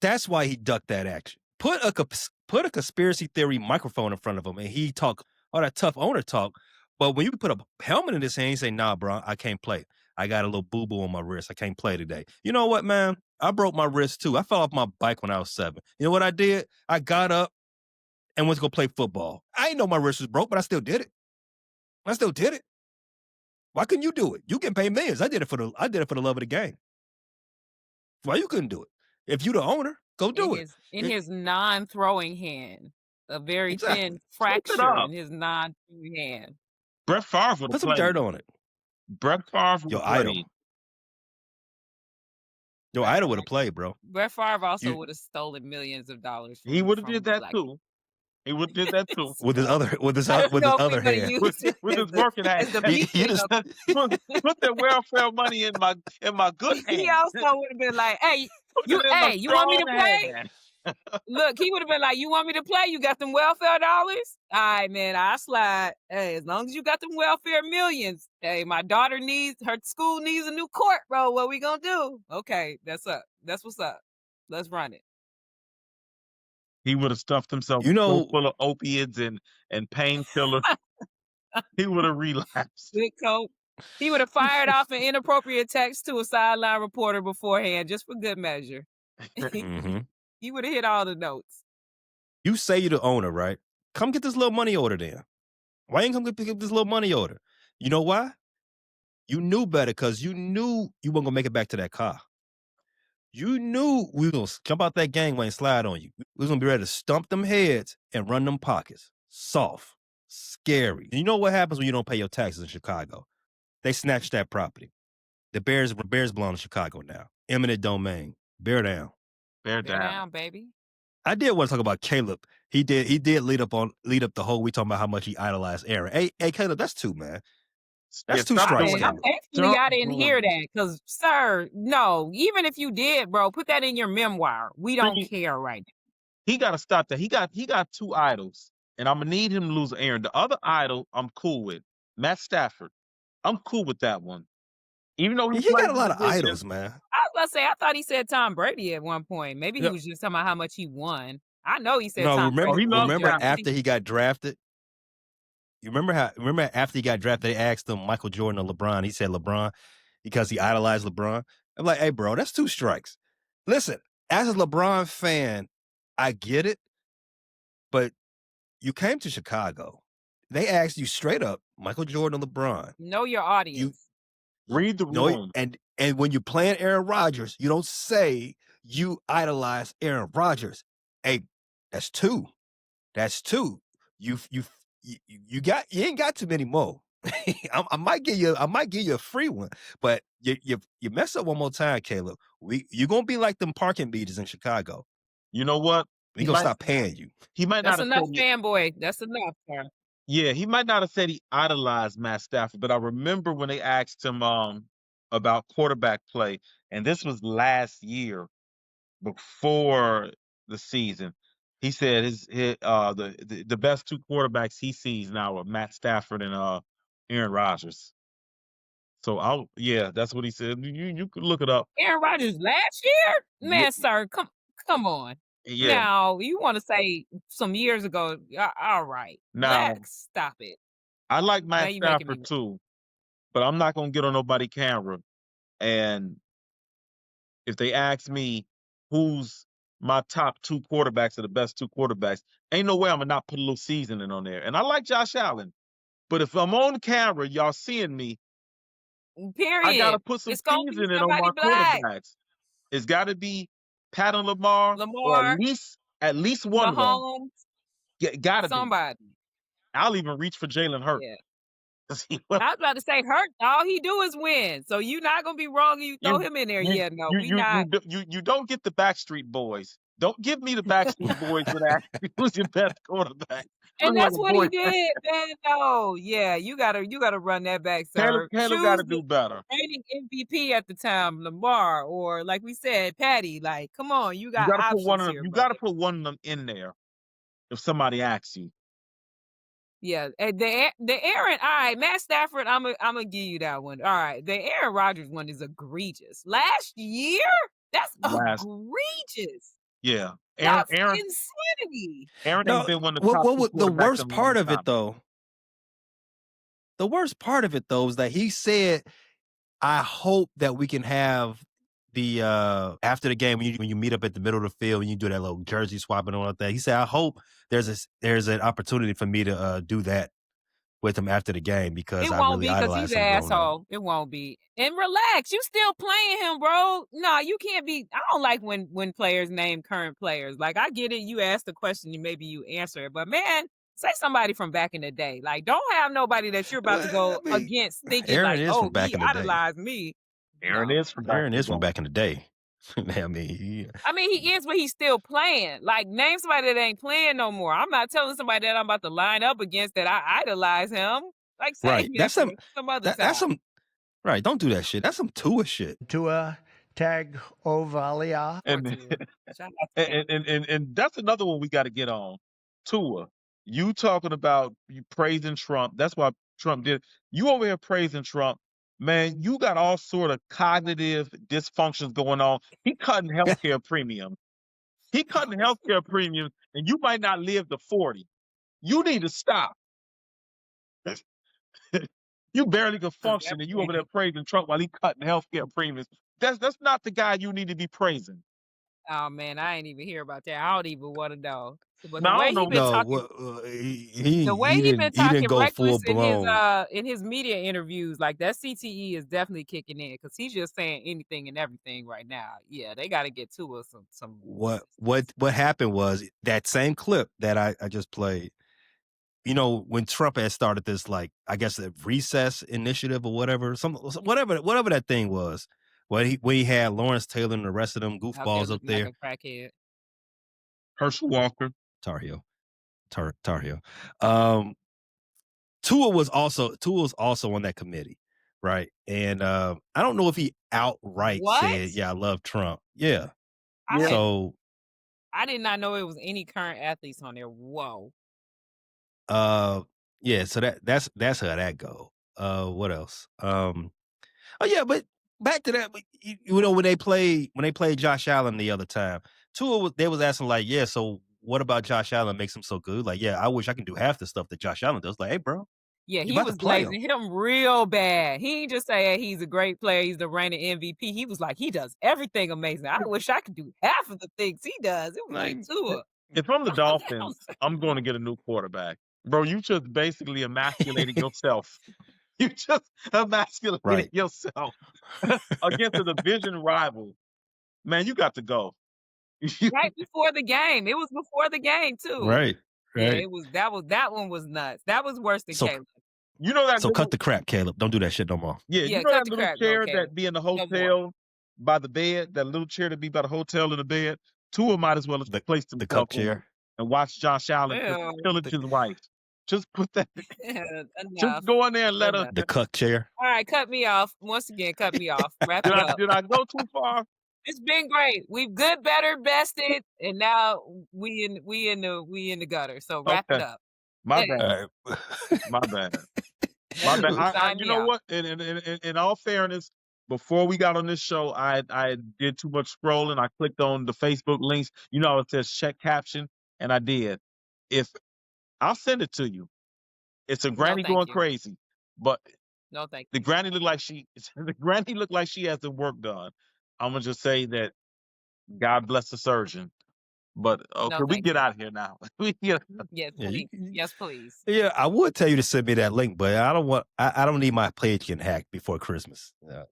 That's why he ducked that action. Put a conspiracy theory microphone in front of him and he talk all that tough owner talk. But when you put a helmet in his hand, he say, nah, bro, I can't play. I got a little boo-boo on my wrist. I can't play today. You know what, man? I broke my wrist too. I fell off my bike when I was 7. You know what I did? I got up and went to go play football. I didn't know my wrist was broke, but I still did it. Why couldn't you do it? You getting paid millions. I did it for the love of the game. Why you couldn't do it? If you the owner, go do it.
In his non-throwing hand, a very
Exactly.
thin fracture in his non-throwing hand.
Brett Favre would have
Put some
played.
dirt on it.
Brett Favre would
Your
have
idol.
played.
Your idol would have played, bro.
Brett Favre also would have stolen millions of dollars.
He would have did that too. He would have did that too.
With his other
I don't know if
other
we're gonna
hand.
use it
With
as
his working hand.
as the beat
just put the welfare money in my good hand.
He also would have been like, "Hey, you want me to play? Look, he would have been like, you want me to play? You got them welfare dollars? All right, man, I slide. Hey, as long as you got them welfare millions. Hey, my daughter her school needs a new court, bro. What we gonna do? Okay, that's up. That's what's up. Let's run it."
He would have stuffed himself full of opiates and painkillers. He would have relapsed.
Good coach. He would have fired off an inappropriate text to a sideline reporter beforehand, just for good measure.
Mm-hmm.
He would have hit all the notes.
You say you're the owner, right? Come get this little money order then. Why ain't come get this little money order? You know why? You knew better because you knew you weren't gonna make it back to that car. You knew we were gonna jump out that gangway and slide on you. We was gonna be ready to stump them heads and run them pockets. Soft, scary. You know what happens when you don't pay your taxes in Chicago? They snatch that property. The Bears belong to Chicago now. Eminent domain. Bear down.
Bear
Bear
down.
down, baby.
I did want to talk about Caleb. He did lead up the whole. We talking about how much he idolized Aaron. Hey, Caleb, that's two, man. That's
Yeah,
two
stop
strikes,
doing
I'm
Caleb.
thankfully I didn't
doing
hear
that.
that because, sir, no. Even if you did, bro, put that in your memoir. We don't
See,
care right now.
he got to stop that. He got two idols, and I'm gonna need him to lose Aaron. The other idol, I'm cool with Matt Stafford. I'm cool with that one, even though
He
he played
got a lot of
position.
idols, man.
I was about to say, I thought he said Tom Brady at one point. Maybe he
Yeah.
was just talking about how much he won. I know he said
No,
Tom
remember,
Brady.
he loves
remember
Stafford.
after he got drafted. You remember after he got drafted, they asked him Michael Jordan or LeBron. He said LeBron because he idolized LeBron. I'm like, hey, bro, that's two strikes. Listen, as a LeBron fan, I get it, but you came to Chicago. They asked you straight up, Michael Jordan or LeBron.
Know your audience.
Read the
No,
room.
and when you're playing Aaron Rodgers, you don't say you idolize Aaron Rodgers. Hey, that's two. That's two. You ain't got too many more. I might give you a free one, but you mess up one more time, Caleb. You gonna be like them parking meters in Chicago.
You know what?
We gonna stop paying you.
He might
That's
not have
enough,
said
fanboy. That's enough, sir.
Yeah, he might not have said he idolized Matt Stafford, but I remember when they asked him about quarterback play, and this was last year before the season. He said the best two quarterbacks he sees now are Matt Stafford and Aaron Rodgers. So that's what he said. You could look it up.
Aaron Rodgers last year? Man,
Yeah.
sir, come on.
Yeah.
Now, you want to say some years ago, all right.
Now
Stop it.
I like
Now
Matt
you making me
Stafford too, but I'm not gonna get on nobody camera. And if they ask me who's my top two quarterbacks or the best two quarterbacks, ain't no way I'm gonna not put a little seasoning on there. And I like Josh Allen, but if I'm on camera, y'all seeing me,
Period.
I gotta put some
It's gonna be
seasoning on my
somebody black.
quarterbacks. It's got to be Pat and Lamar, or
Lamar,
at least one of them.
Mahomes,
Gotta be.
somebody.
I'll even reach for Jalen Hurts.
Yeah.
'Cause he-
I was about to say Hurt. All he do is win. So you're not gonna be wrong if you throw him in there. Yeah, no, we not.
You don't get the Backstreet Boys. Don't give me the Backstreet Boys with that. Who's your best quarterback?
And
Look
that's
like a
what he
boy.
did, man. No, yeah, you gotta run that back, sir.
Caleb got to do better.
Reigning MVP at the time, Lamar, or like we said, Patty. Like, come on, you
You
got
got to put
options
one of them.
here,
You got to
brother.
put one of them in there if somebody asks you.
Yeah, and the Aaron. All right, Matt Stafford. I'm gonna give you that one. All right, the Aaron Rodgers one is egregious. Last year, that's egregious.
Yeah,
That's
Aaron
insanity.
ain't been one of the top two
The
quarterbacks
worst
in a
part
long
of it,
time.
though. The worst part of it, though, is that he said, "I hope that we can have the after the game when you meet up at the middle of the field and you do that little jersey swapping and all that." He said, "I hope there's an opportunity for me to do that with him after the game because
It
I
won't
really
be because
idolize
he's
him
an
growing up."
asshole. It won't be. And relax, you still playing him, bro. No, you can't be. I don't like when players name current players. Like, I get it. You ask the question and maybe you answer it, but man, say somebody from back in the day. Like, don't have nobody that you're about to go against thinking
Aaron
like,
is
oh,
from back
he
in the day.
idolized me.
Aaron
No.
is from back
in the day. I mean,
he is, but he's still playing. Like, name somebody that ain't playing no more. I'm not telling somebody that I'm about to line up against that I idolize him. Like, say
right. That's some
other time.
That's some right. Don't do that shit. That's some Tua shit.
Tua Tagovailoa.
And that's another one we got to get on. Tua, you talking about you praising Trump. That's why Trump did. You over here praising Trump. Man, you got all sort of cognitive dysfunctions going on. He cutting healthcare premiums. He cutting healthcare premiums, and you might not live to 40. You need to stop. You barely can function, and you over there praising Trump while he cutting healthcare premiums. That's not the guy you need to be praising.
Oh man, I ain't even hear about that. I don't even want to know. But
No,
the
I
way
don't
he
know.
been
No,
talking,
he
the way he been
he didn't
talking
go full
reckless
blown.
in his media interviews, like that CTE is definitely kicking in because he's just saying anything and everything right now. Yeah, they got to get to us some.
What happened was that same clip that I just played. You know, when Trump had started this, like, I guess the recess initiative or whatever, whatever that thing was, where he had Lawrence Taylor and the rest of them
Okay,
goofballs up
looking like
there.
a crackhead.
Herschel Walker.
Tar Heel. Tua was also on that committee, right? And I don't know if he outright
What?
said, "Yeah, I love Trump." Yeah.
I
So
did not know it was any current athletes on there. Whoa.
yeah, so that's how that go. What else? Oh yeah, but back to that, you know, when they played Josh Allen the other time, they was asking like, yeah, so what about Josh Allen makes him so good? Like, yeah, I wish I can do half the stuff that Josh Allen does. Like, hey, bro,
Yeah,
you
he
about to
was
play him.
glazing him real bad. He ain't just say hey, he's a great player, he's the reigning MVP. He was like, he does everything amazing. I wish I could do half of the things he does. It was like Tua.
If I'm the Dolphins, I'm going to get a new quarterback. Bro, you just basically emasculated yourself. You just emasculated
Right.
yourself against a division rival. Man, you got to go.
Right before the game. It was before the game too.
Right.
Yeah,
Right.
it was that one was nuts. That was worse than
So
Caleb.
You know that
so
little,
cut the crap, Caleb. Don't do that shit no more.
yeah,
Yeah,
you know
cut
that
the
little
crap, no,
chair
Caleb.
that be in the
No more.
hotel by the bed, that little chair that be by the hotel in the bed. Tua might as well have placed
The
himself
cup
in it
chair.
and watch Josh Allen
Well,
pillage his wife. Just put that,
enough.
just go in there and let her.
Enough.
The cuck chair.
All right, cut me off. Once again, cut me off. Wrap it up.
Did I go too far?
It's been great. We've good, better, bested, and now we in the gutter. So wrap it
Okay.
up.
My
Hey,
bad.
All
My bad. My bad.
sign
You
me
know
out.
what? In all fairness, before we got on this show, I did too much scrolling. I clicked on the Facebook links. You know, it says check caption, and I did. If I'll send it to you. It's a granny
thank
going
you.
crazy, but
No, thank
the
you.
granny look like she has the work done. I'm gonna just say that God bless the surgeon. But okay,
No,
we
thank
get
you.
out of here now. We get
Yes,
Yeah,
please. Yes, please.
yeah, I would tell you to send me that link, but I don't want. I don't need my page getting hacked before Christmas. Yeah.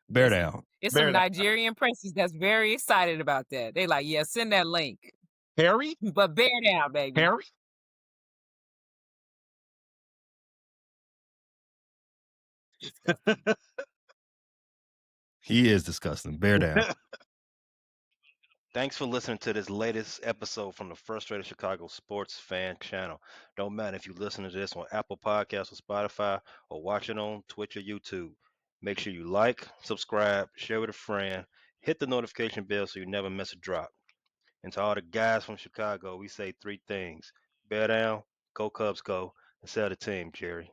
Bear
Listen,
down.
it's
Bear
some
down.
Nigerian princes that's very excited about that. They like, yeah, send that link.
Harry.
But bear down, baby.
Harry.
He is disgusting. Bear down.
Thanks for listening to this latest episode from the Frustrated Chicago Sports Fan Channel. Don't matter if you listen to this on Apple Podcasts or Spotify or watch it on Twitch or YouTube. Make sure you like, subscribe, share with a friend, hit the notification bell so you never miss a drop. And to all the guys from Chicago, we say three things. Bear down, go Cubs go, and sell the team, Jerry.